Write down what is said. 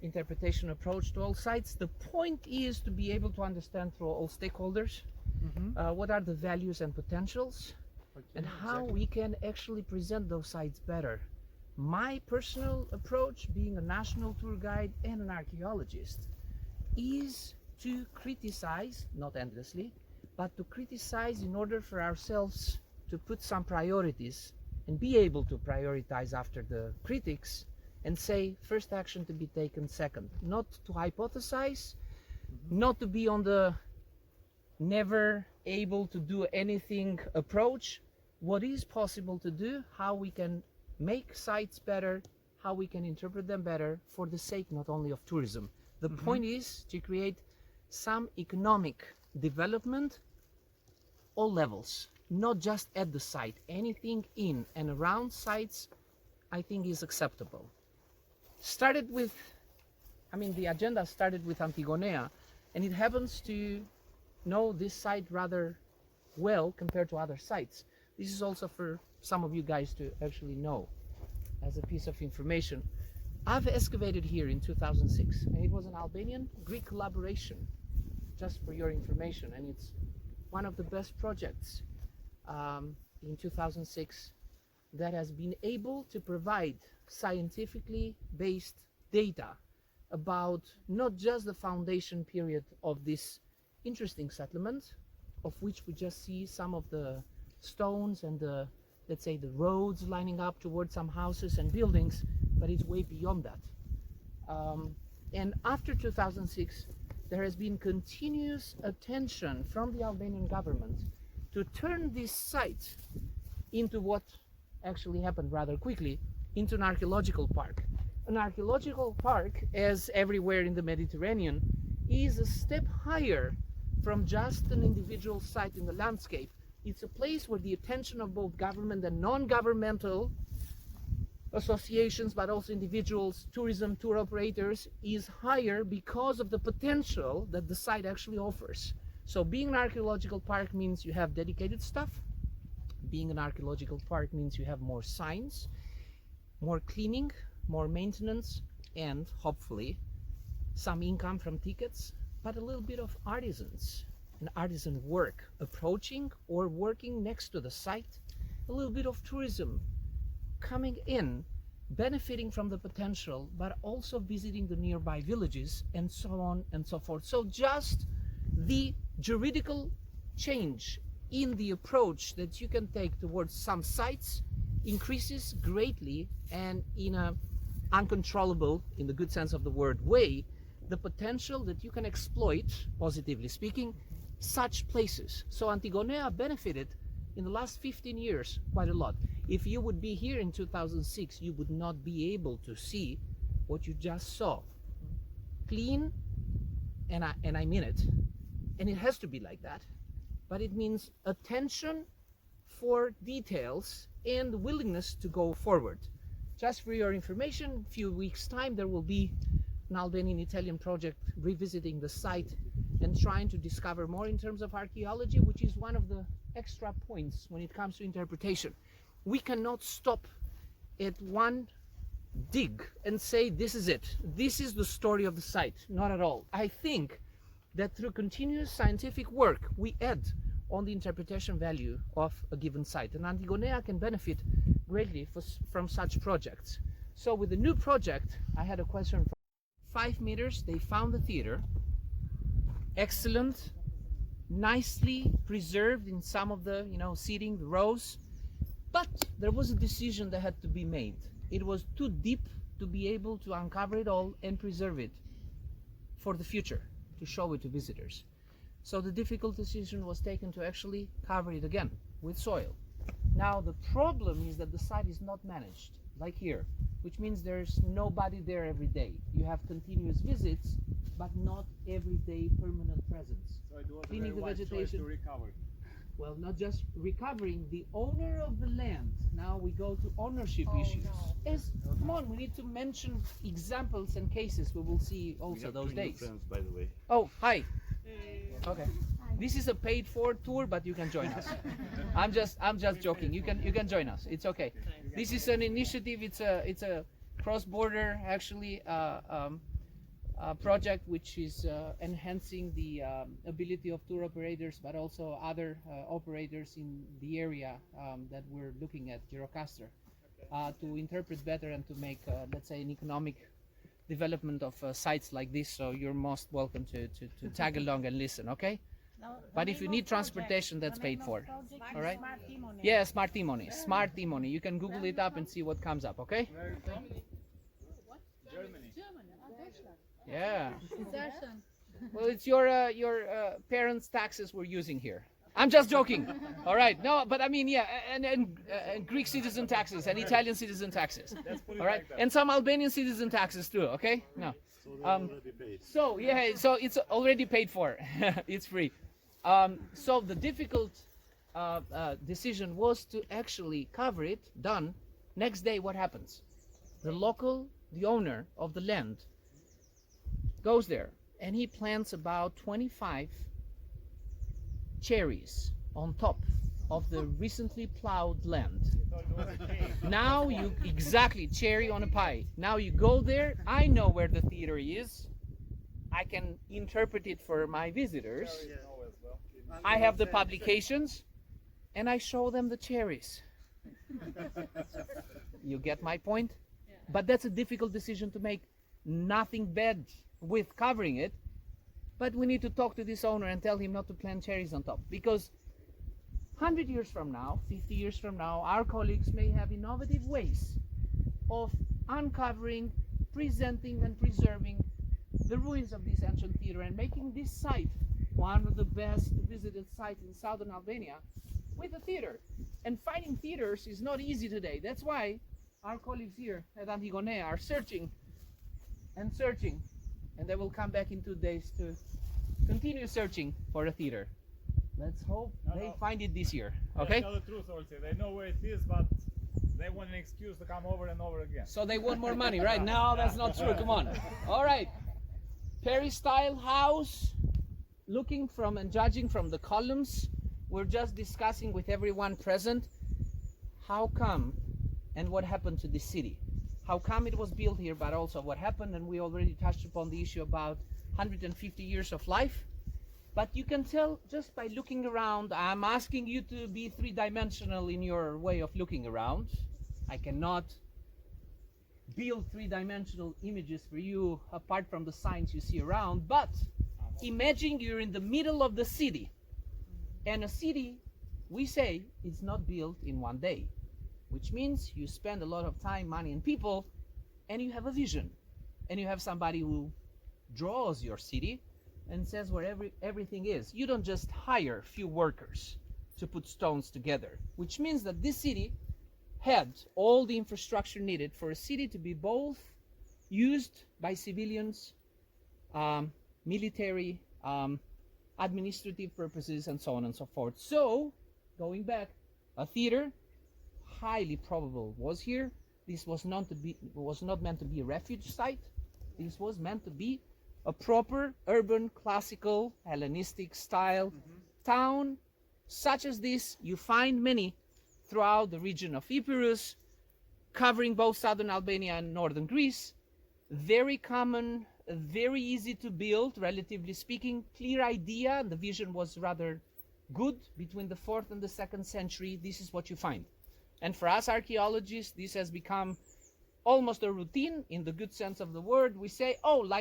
interpretation approach to all sites. The point is to be able to understand through all stakeholders what are the values and potentials, and how we can actually present those sites better. My personal approach, being a national tour guide and an archaeologist, is to criticize, not endlessly, but to criticize in order for ourselves to put some priorities and be able to prioritize after the critics and say first action to be taken second. Not to hypothesize, not to be on the never able to do anything approach. What is possible to do, how we can make sites better, how we can interpret them better for the sake not only of tourism. The point is to create some economic development, all levels, not just at the site. Anything in and around sites, I think, is acceptable. Started with, the agenda started with Antigonea, and it happens to know this site rather well compared to other sites. This is also for some of you guys to actually know as a piece of information. I've excavated here in 2006, and it was an Albanian-Greek collaboration, just for your information, and it's one of the best projects in 2006 that has been able to provide scientifically based data about not just the foundation period of this interesting settlement, of which we just see some of the stones and the, let's say, the roads lining up towards some houses and buildings, but it's way beyond that. And after 2006, there has been continuous attention from the Albanian government to turn this site into what actually happened rather quickly, into an archaeological park. An archaeological park, as everywhere in the Mediterranean, is a step higher from just an individual site in the landscape. It's a place where the attention of both government and non-governmental associations, but also individuals, tourism, tour operators, is higher because of the potential that the site actually offers. So being an archaeological park means you have dedicated staff. Being an archaeological park means you have more signs, more cleaning, more maintenance, and hopefully some income from tickets, but a little bit of artisans and artisan work approaching or working next to the site, a little bit of tourism coming in, benefiting from the potential, but also visiting the nearby villages, and so on and so forth. So just the juridical change in the approach that you can take towards some sites increases greatly, and in a uncontrollable, in the good sense of the word, way, the potential that you can exploit, positively speaking, such places. So Antigonea benefited in the last 15 years quite a lot. If you would be here in 2006, you would not be able to see what you just saw. Clean, and I mean it, and it has to be like that, but it means attention for details and willingness to go forward. Just for your information, a few weeks' time there will be an Albanian-Italian project revisiting the site and trying to discover more in terms of archaeology, which is one of the extra points when it comes to interpretation. We cannot stop at one dig and say this is it, this is the story of the site. Not at all. I think that through continuous scientific work we add on the interpretation value of a given site, and Antigonea can benefit greatly from such projects. So with the new project, I had a question. 5 meters, they found the theater, excellent, nicely preserved in some of the seating, the rows, but there was a decision that had to be made. It was too deep to be able to uncover it all and preserve it for the future, to show it to visitors. So the difficult decision was taken to actually cover it again with soil. Now the problem is that the site is not managed, like here, which means there's nobody there every day. You have continuous visits, but not everyday permanent presence. So it was Cleaning the a very wise choice vegetation. to recover. Well, not just recovering, the owner of the land. Now we go to ownership issues. No. Come on, we need to mention examples and cases we will see We also have those 2 new days. friends, by the way. Oh, hi. Okay. This is a paid-for tour, but you can join us. I'm just joking. You can join us. It's okay. This is an initiative. It's a cross-border actually project which is enhancing the ability of tour operators, but also other operators in the area that we're looking at, Gjirokastër, to interpret better and to make, let's say, an economic development of sites like this. So you're most welcome to tag along and listen, okay? But if you need transportation, that's paid for. All right? Yeah, Smart Timony. Smart Timony. You can Google it up and see what comes up, okay? Germany. Yeah. Well, it's your parents' taxes we're using here. I'm just joking. All right. No, but I mean, yeah, and Greek citizen taxes and Italian citizen taxes. All right, and some Albanian citizen taxes too. Okay. No. So yeah, so it's already paid for. It's free. So the difficult decision was to actually cover it. Done. Next day, what happens? The owner of the land, goes there and he plants about 25 cherries on top of the recently plowed land. Now you, exactly, cherry on a pie. Now you go there, I know where the theater is. I can interpret it for my visitors. I have the publications and I show them the cherries. You get my point? But that's a difficult decision to make. Nothing bad with covering it, but we need to talk to this owner and tell him not to plant cherries on top, because 100 years from now, 50 years from now, our colleagues may have innovative ways of uncovering, presenting and preserving the ruins of this ancient theater and making this site one of the best visited sites in southern Albania with a theater. And finding theaters is not easy today. That's why our colleagues here at Antigonea are searching and searching, and they will come back in 2 days to continue searching for a theater. Let's hope they find it this year. Okay? Tell the truth also. They know where it is, but they want an excuse to come over and over again. So they want more money, right? No, that's not true. Come on. All right. Peristyle house. Looking from and judging from the columns, we're just discussing with everyone present how come and what happened to this city. How come it was built here, but also what happened, and we already touched upon the issue about 150 years of life. But you can tell just by looking around. I'm asking you to be three-dimensional in your way of looking around. I cannot build three-dimensional images for you apart from the signs you see around, but imagine you're in the middle of the city, and a city, we say, is not built in one day, which means you spend a lot of time, money and people, and you have a vision, and you have somebody who draws your city and says where everything is. You don't just hire a few workers to put stones together, which means that this city had all the infrastructure needed for a city to be both used by civilians, military, administrative purposes, and so on and so forth. So, going back, a theater, highly probable, was here. This was not meant to be a refuge site. This was meant to be a proper urban, classical, Hellenistic style town. Such as this, you find many throughout the region of Epirus, covering both southern Albania and northern Greece. Very common, very easy to build, relatively speaking. Clear idea, the vision was rather good. Between the 4th and the 2nd century, this is what you find. And for us archaeologists, this has become almost a routine, in the good sense of the word. We say, oh, like